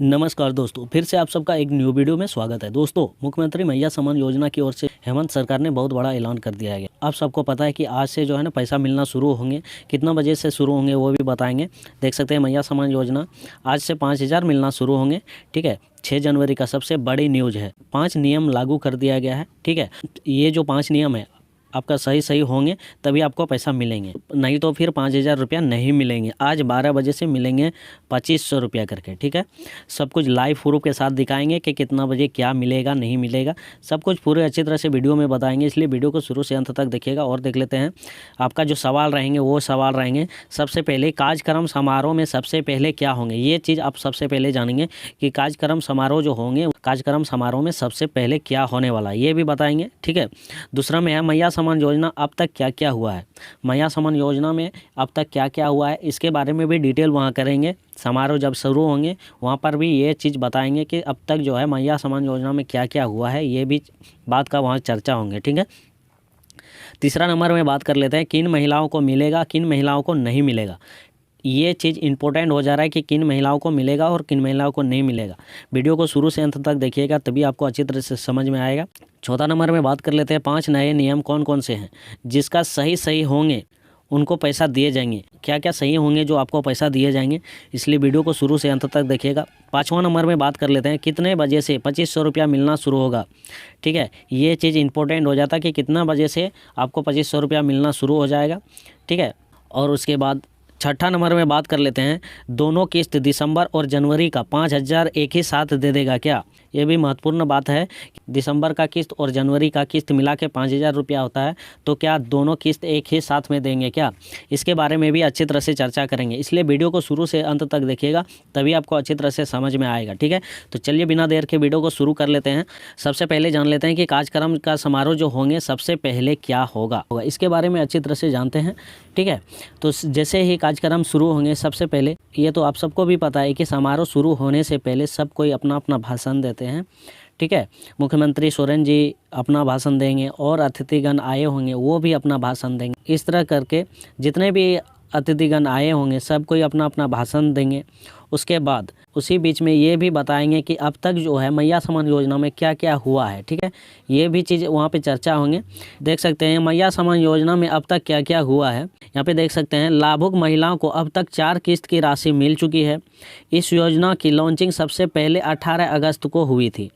नमस्कार दोस्तों, फिर से आप सबका एक न्यू वीडियो में स्वागत है। दोस्तों, मुख्यमंत्री मैया सम्मान योजना की ओर से हेमंत सरकार ने बहुत बड़ा ऐलान कर दिया है। आप सबको पता है कि आज से जो है ना पैसा मिलना शुरू होंगे। कितना बजे से शुरू होंगे वो भी बताएंगे। देख सकते हैं मैया सम्मान योजना आज से 5,000 मिलना शुरू होंगे। ठीक है, 6 जनवरी का सबसे बड़ी न्यूज़ है। 5 नियम लागू कर दिया गया है। ठीक है, ये जो 5 नियम है आपका सही होंगे तभी आपको पैसा मिलेंगे, नहीं तो फिर 5,000 रुपया नहीं मिलेंगे। आज 12 बजे से मिलेंगे 2,500 रुपया करके। ठीक है, सब कुछ लाइव प्रूफ के साथ दिखाएंगे कि कितना बजे क्या मिलेगा नहीं मिलेगा, सब कुछ पूरे अच्छी तरह से वीडियो में बताएंगे। इसलिए वीडियो को शुरू से अंत तक देखिएगा। और देख लेते हैं आपका जो सवाल रहेंगे वो सवाल रहेंगे। सबसे पहले कार्यक्रम समारोह में सबसे पहले क्या होंगे, ये चीज़ आप सबसे पहले जानेंगे कि कार्यक्रम समारोह जो होंगे, कार्यक्रम समारोह में सबसे पहले क्या होने वाला है ये भी बताएंगे। ठीक है, दूसरा में है मैया सम्मान योजना अब तक क्या क्या हुआ है। मैया सम्मान योजना में अब तक क्या क्या हुआ है इसके बारे में भी डिटेल वहाँ करेंगे। समारोह जब शुरू होंगे वहाँ पर भी ये चीज़ बताएंगे कि अब तक जो है मैया सम्मान योजना में क्या क्या हुआ है, ये भी बात का वहाँ चर्चा होंगे। ठीक है, तीसरा नंबर में बात कर लेते हैं किन महिलाओं को मिलेगा किन महिलाओं को नहीं मिलेगा। ये चीज़ इंपॉर्टेंट हो जा रहा है कि किन महिलाओं को मिलेगा और किन महिलाओं को नहीं मिलेगा। वीडियो को शुरू से अंत तक देखिएगा तभी आपको अच्छी तरह से समझ में आएगा। चौथा नंबर में बात कर लेते हैं 5 नए नियम कौन कौन से हैं जिसका सही होंगे उनको पैसा दिए जाएंगे। क्या क्या सही होंगे जो आपको पैसा दिए जाएंगे, इसलिए वीडियो को शुरू से अंत तक देखिएगा। 5वां नंबर में बात कर लेते हैं कितने बजे से 2,500 रुपया मिलना शुरू होगा। ठीक है, ये चीज़ इंपॉर्टेंट हो जाता है कि कितना बजे से आपको 2,500 रुपया मिलना शुरू हो जाएगा। ठीक है, और उसके बाद छठा नंबर में बात कर लेते हैं दोनों किस्त दिसंबर और जनवरी का 5,000 एक ही साथ दे देगा क्या। ये भी महत्वपूर्ण बात है। दिसंबर का किस्त और जनवरी का किस्त मिला के 5,000 रुपया होता है, तो क्या दोनों किस्त एक ही साथ में देंगे क्या, इसके बारे में भी अच्छी तरह से चर्चा करेंगे। इसलिए वीडियो को शुरू से अंत तक देखिएगा तभी आपको अच्छी तरह से समझ में आएगा। ठीक है, तो चलिए बिना देर के वीडियो को शुरू कर लेते हैं। सबसे पहले जान लेते हैं कि कार्यक्रम का समारोह जो होंगे सबसे पहले क्या होगा, इसके बारे में अच्छी तरह से जानते हैं। ठीक है, तो जैसे ही कार्यक्रम शुरू होंगे सबसे पहले ये तो आप सबको भी पता है कि समारोह शुरू होने से पहले सब कोई अपना अपना भाषण देते हैं। ठीक है, मुख्यमंत्री सोरेन जी अपना भाषण देंगे और अतिथिगण आए होंगे वो भी अपना भाषण देंगे। इस तरह करके जितने भी अतिथिगण आए होंगे सब कोई अपना अपना भाषण देंगे। उसके बाद उसी बीच में ये भी बताएंगे कि अब तक जो है मैया सम्मान योजना में क्या क्या हुआ है। ठीक है, ये भी चीज़ वहाँ पे चर्चा होंगे। देख सकते हैं मैया सम्मान योजना में अब तक क्या क्या हुआ है। यहाँ पे देख सकते हैं लाभुक महिलाओं को अब तक 4 किस्त की राशि मिल चुकी है। इस योजना की लॉन्चिंग सबसे पहले 18 अगस्त को हुई थी।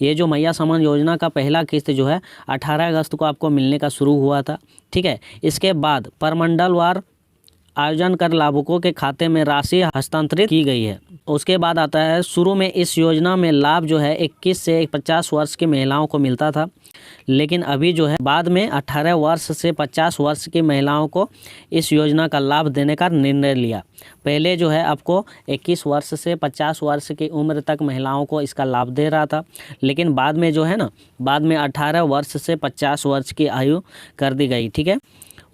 ये जो मैया सम्मान योजना का पहला किस्त जो है 18 अगस्त को आपको मिलने का शुरू हुआ था। ठीक है, इसके बाद परमंडलवार आयोजन कर लाभुकों के खाते में राशि हस्तांतरित की गई है। उसके बाद आता है शुरू में इस योजना में लाभ जो है 21 से 50 वर्ष की महिलाओं को मिलता था, लेकिन अभी जो है बाद में 18 वर्ष से 50 वर्ष की महिलाओं को इस योजना का लाभ देने का निर्णय लिया। पहले जो है आपको 21 वर्ष से 50 वर्ष की उम्र तक महिलाओं को इसका लाभ दे रहा था, लेकिन बाद में जो है ना बाद में 18 वर्ष से 50 वर्ष की आयु कर दी गई। ठीक है,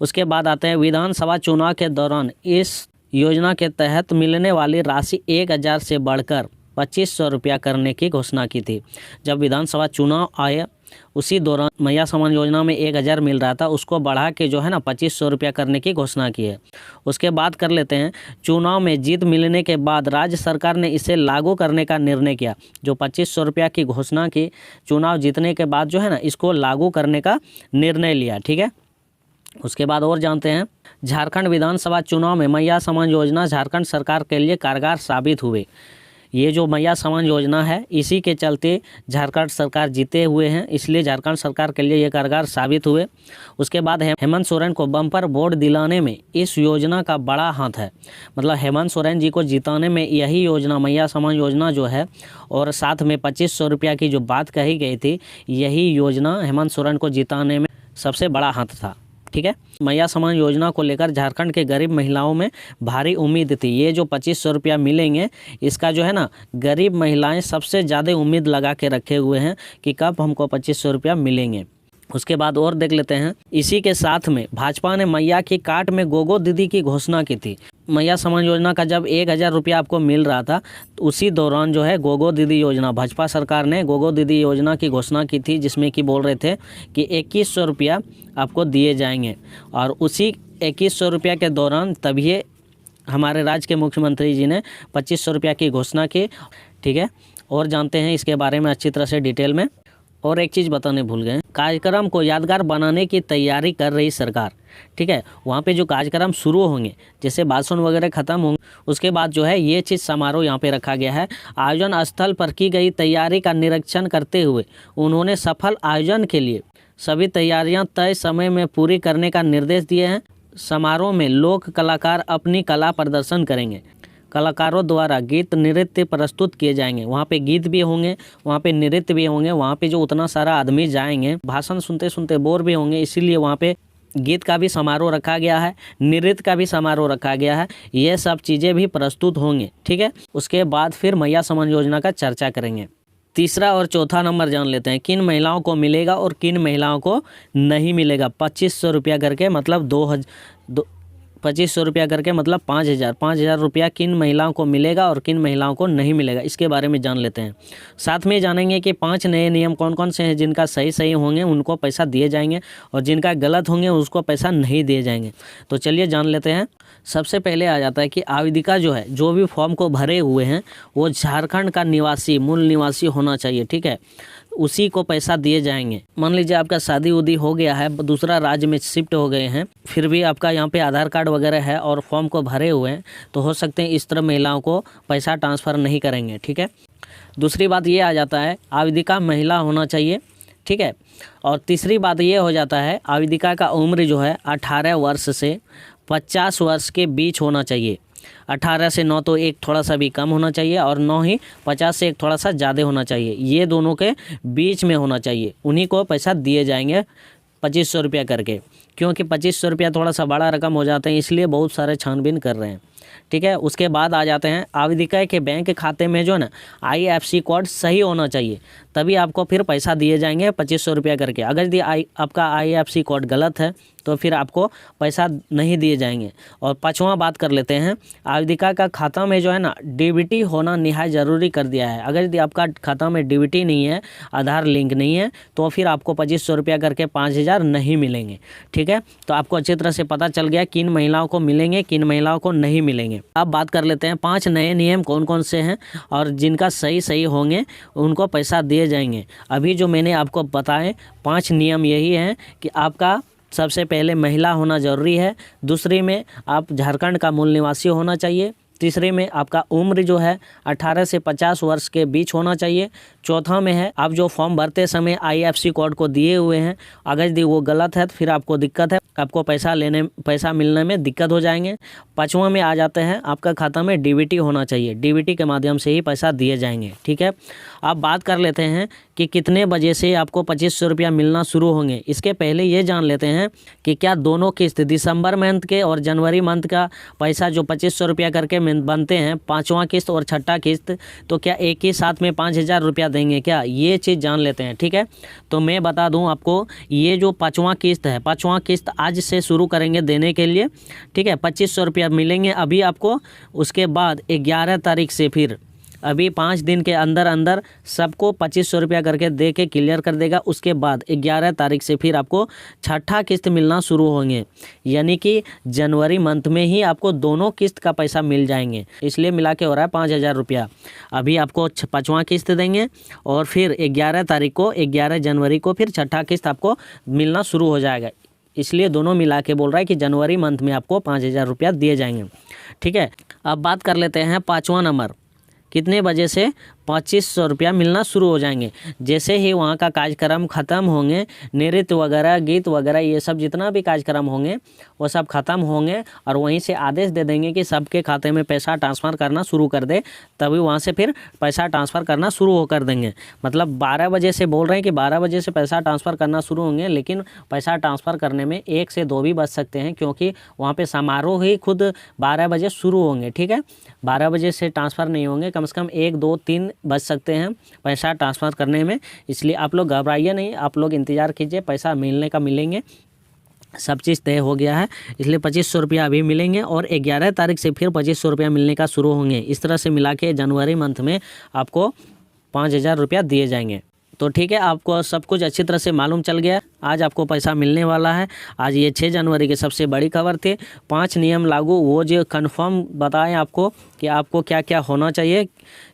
उसके बाद आते हैं विधानसभा चुनाव के दौरान इस योजना के तहत मिलने वाली राशि 1,000 से बढ़कर 2,500 रुपया करने की घोषणा की थी। जब विधानसभा चुनाव आए उसी दौरान मैया सम्मान योजना में 1,000 मिल रहा था, उसको बढ़ा के जो है ना 2,500 रुपया करने की घोषणा की है। उसके बाद कर लेते हैं चुनाव में जीत मिलने के बाद राज्य सरकार ने इसे लागू करने का निर्णय किया। जो 2,500 रुपया की घोषणा की चुनाव जीतने के बाद जो है ना इसको लागू करने का निर्णय लिया। ठीक है, उसके बाद और जानते हैं झारखंड विधानसभा चुनाव में मैया सम्मान योजना झारखंड सरकार के लिए कारगर साबित हुए। ये जो मैया सम्मान योजना है इसी के चलते झारखंड सरकार जीते हुए हैं, इसलिए झारखंड सरकार के लिए ये कारगर साबित हुए। उसके बाद हेमंत सोरेन को बम्पर वोट दिलाने में इस योजना का बड़ा हाथ है। मतलब हेमंत सोरेन जी को जिताने में यही योजना मैया सम्मान योजना जो है और साथ में 2,500 रुपया की जो बात कही गई थी, यही योजना हेमंत सोरेन को जिताने में सबसे बड़ा हाथ था। ठीक है, मैया सम्मान योजना को लेकर झारखंड के गरीब महिलाओं में भारी उम्मीद थी। ये जो 2,500 रुपया मिलेंगे इसका जो है ना गरीब महिलाएं सबसे ज़्यादा उम्मीद लगा के रखे हुए हैं कि कब हमको 2,500 रुपया मिलेंगे। उसके बाद और देख लेते हैं इसी के साथ में भाजपा ने मैया की काट में गोगो दीदी की घोषणा की थी। मैया सम्मान योजना का जब 1,000 रुपया आपको मिल रहा था तो उसी दौरान जो है गोगो दीदी योजना भाजपा सरकार ने गोगो दीदी योजना की घोषणा की थी, जिसमें कि बोल रहे थे कि 2,100 रुपया आपको दिए जाएंगे। और उसी 2,100 रुपया के दौरान तभी हमारे राज्य के मुख्यमंत्री जी ने 2,500 रुपया की घोषणा की। ठीक है, और जानते हैं इसके बारे में अच्छी तरह से डिटेल में। और एक चीज़ बताने भूल गए, कार्यक्रम को यादगार बनाने की तैयारी कर रही सरकार। ठीक है, वहाँ पे जो कार्यक्रम शुरू होंगे, जैसे भाषण वगैरह ख़त्म होंगे, उसके बाद जो है ये चीज़ समारोह यहाँ पे रखा गया है। आयोजन स्थल पर की गई तैयारी का निरीक्षण करते हुए उन्होंने सफल आयोजन के लिए सभी तैयारियां तय समय में पूरी करने का निर्देश दिए हैं। समारोह में लोक कलाकार अपनी कला प्रदर्शन करेंगे। कलाकारों द्वारा गीत नृत्य प्रस्तुत किए जाएंगे। वहाँ पे गीत भी होंगे, वहाँ पे नृत्य भी होंगे। वहाँ पे जो उतना सारा आदमी जाएंगे, भाषण सुनते सुनते बोर भी होंगे, इसीलिए वहाँ पे गीत का भी समारोह रखा गया है, नृत्य का भी समारोह रखा गया है। ये सब चीज़ें भी प्रस्तुत होंगे। ठीक है, उसके बाद फिर मैया सम्मान योजना का चर्चा करेंगे। तीसरा और चौथा नंबर जान लेते हैं, किन महिलाओं को मिलेगा और किन महिलाओं को नहीं मिलेगा। 2500 रुपया करके मतलब 2500 रुपया करके मतलब 5000 रुपया किन महिलाओं को मिलेगा और किन महिलाओं को नहीं मिलेगा, इसके बारे में जान लेते हैं। साथ में जानेंगे कि 5 नए नियम कौन कौन से हैं। जिनका सही होंगे उनको पैसा दिए जाएंगे और जिनका गलत होंगे उसको पैसा नहीं दिए जाएंगे। तो चलिए जान लेते हैं। सबसे पहले आ जाता है कि आवेदिका जो है, जो भी फॉर्म को भरे हुए हैं, वो झारखंड का निवासी, मूल निवासी होना चाहिए। ठीक है, उसी को पैसा दिए जाएंगे। मान लीजिए आपका शादी उदी हो गया है, दूसरा राज्य में शिफ्ट हो गए हैं, फिर भी आपका यहाँ पे आधार कार्ड वगैरह है और फॉर्म को भरे हुए हैं, तो हो सकते हैं इस तरह महिलाओं को पैसा ट्रांसफ़र नहीं करेंगे। ठीक है, दूसरी बात ये आ जाता है, आवेदिका महिला होना चाहिए। ठीक है, और तीसरी बात ये हो जाता है, आवेदिका का उम्र जो है 18 वर्ष से 50 वर्ष के बीच होना चाहिए। 18 से 9 तो एक थोड़ा सा भी कम होना चाहिए, और 9 ही 50 से एक थोड़ा सा ज़्यादा होना चाहिए। ये दोनों के बीच में होना चाहिए, उन्हीं को पैसा दिए जाएंगे 2500 रुपया करके। क्योंकि 2500 रुपया थोड़ा सा बड़ा रकम हो जाता है, इसलिए बहुत सारे छानबीन कर रहे हैं। ठीक है, उसके बाद आ जाते हैं, आवेदिका के बैंक खाते में जो है ना IFSC कोड सही होना चाहिए, तभी आपको फिर पैसा दिए जाएंगे 2500 रुपया करके। अगर यदि आपका IFSC कोड गलत है तो फिर आपको पैसा नहीं दिए जाएंगे। और पांचवा बात कर लेते हैं, आवेदिका का खाता में जो है ना DBT होना निहायत ज़रूरी कर दिया है। अगर यदि आपका खाता में DBT नहीं है, आधार लिंक नहीं है, तो फिर आपको 2500 रुपया करके 5000 नहीं मिलेंगे। ठीक है, तो आपको अच्छी तरह से पता चल गया किन महिलाओं को मिलेंगे, किन महिलाओं को नहीं मिलेंगे। अब बात कर लेते हैं 5 नए नियम कौन कौन से हैं और जिनका सही होंगे उनको पैसा दिए जाएंगे। अभी जो मैंने आपको बताए 5 नियम यही हैं कि आपका सबसे पहले महिला होना ज़रूरी है, दूसरे में आप झारखंड का मूल निवासी होना चाहिए, तीसरे में आपका उम्र जो है 18 से 50 वर्ष के बीच होना चाहिए, चौथा में है आप जो फॉर्म भरते समय IFSC कोड को दिए हुए हैं, अगर यदि वो गलत है तो फिर आपको दिक्कत है, आपको पैसा मिलने में दिक्कत हो जाएंगे। पाँचवा में आ जाते हैं, आपका खाता में DBT होना चाहिए, DBT के माध्यम से ही पैसा दिए जाएंगे। ठीक है, अब बात कर लेते हैं कि कितने बजे से आपको 2500 रुपया मिलना शुरू होंगे। इसके पहले ये जान लेते हैं कि क्या दोनों किस्त, दिसंबर मंथ के और जनवरी मंथ का पैसा जो 2500 रुपया करके बनते हैं, 5वां किस्त और 6ठा किस्त, तो क्या एक ही साथ में 5000 रुपया देंगे क्या, ये चीज़ जान लेते हैं। ठीक है, तो मैं बता दूं आपको, ये जो 5वां किस्त है, 5वां किस्त आज से शुरू करेंगे देने के लिए। ठीक है, 2500 रुपया मिलेंगे अभी आपको। उसके बाद 11 तारीख से फिर अभी 5 दिन के अंदर सबको 2500 रुपया करके दे के क्लियर कर देगा। उसके बाद 11 तारीख से फिर आपको 6ठा किस्त मिलना शुरू होंगे, यानी कि जनवरी मंथ में ही आपको दोनों किस्त का पैसा मिल जाएंगे। इसलिए मिला के हो रहा है 5000 रुपया। अभी आपको 5वां किस्त देंगे और फिर 11 तारीख को, 11 जनवरी को फिर 6ठा किस्त आपको मिलना शुरू हो जाएगा। इसलिए दोनों मिला के बोल रहा है कि जनवरी मंथ में आपको 5000 रुपया दिए जाएंगे। ठीक है, अब बात कर लेते हैं 5वां नंबर, कितने बजे से 2500 रुपया मिलना शुरू हो जाएंगे। जैसे ही वहाँ का कार्यक्रम ख़त्म होंगे, नृत्य वगैरह, गीत वगैरह, ये सब जितना भी कार्यक्रम होंगे वो सब ख़त्म होंगे और वहीं से आदेश दे देंगे कि सबके खाते में पैसा ट्रांसफ़र करना शुरू कर दे, तभी वहाँ से फिर पैसा ट्रांसफ़र करना शुरू हो कर देंगे। मतलब 12 बजे से बोल रहे हैं कि 12 बजे से पैसा ट्रांसफ़र करना शुरू होंगे, लेकिन पैसा ट्रांसफ़र करने में 1 से 2 भी बज सकते हैं, क्योंकि वहाँ पर समारोह ही खुद 12 बजे शुरू होंगे। ठीक है, 12 बजे से ट्रांसफ़र नहीं होंगे, कम से कम 1, 2, 3 बच सकते हैं पैसा ट्रांसफ़र करने में। इसलिए आप लोग घबराइए नहीं, आप लोग इंतज़ार कीजिए, पैसा मिलने का मिलेंगे। सब चीज़ तय हो गया है, इसलिए 2500 रुपया अभी मिलेंगे और 11 तारीख से फिर 2500 रुपया मिलने का शुरू होंगे। इस तरह से मिला के जनवरी मंथ में आपको 5000 रुपया दिए जाएंगे। तो ठीक है, आपको सब कुछ अच्छी तरह से मालूम चल गया। आज आपको पैसा मिलने वाला है। आज ये 6 जनवरी की सबसे बड़ी खबर थी। 5 नियम लागू, वो जो कन्फर्म बताएं आपको कि आपको क्या क्या होना चाहिए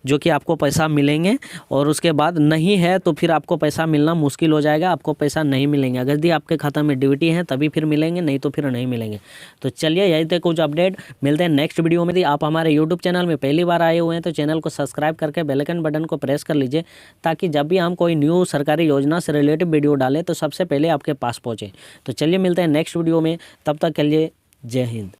जो कि आपको पैसा मिलेंगे, और उसके बाद नहीं है तो फिर आपको पैसा मिलना मुश्किल हो जाएगा, आपको पैसा नहीं मिलेंगे। अगर यदि आपके खाता में डीबीटी है तभी फिर मिलेंगे, नहीं तो फिर नहीं मिलेंगे। तो चलिए यही थे कुछ अपडेट, मिलते हैं नेक्स्ट वीडियो में। यदि आप हमारे यूट्यूब चैनल में पहली बार आए हुए हैं तो चैनल को सब्सक्राइब करके बेल आइकन बटन को प्रेस कर लीजिए, ताकि जब भी हम कोई न्यू सरकारी योजना से रिलेटेड वीडियो डालें तो सबसे पहले आपके पास पहुँचे। तो चलिए मिलते हैं नेक्स्ट वीडियो में, तब तक के लिए जय हिंद।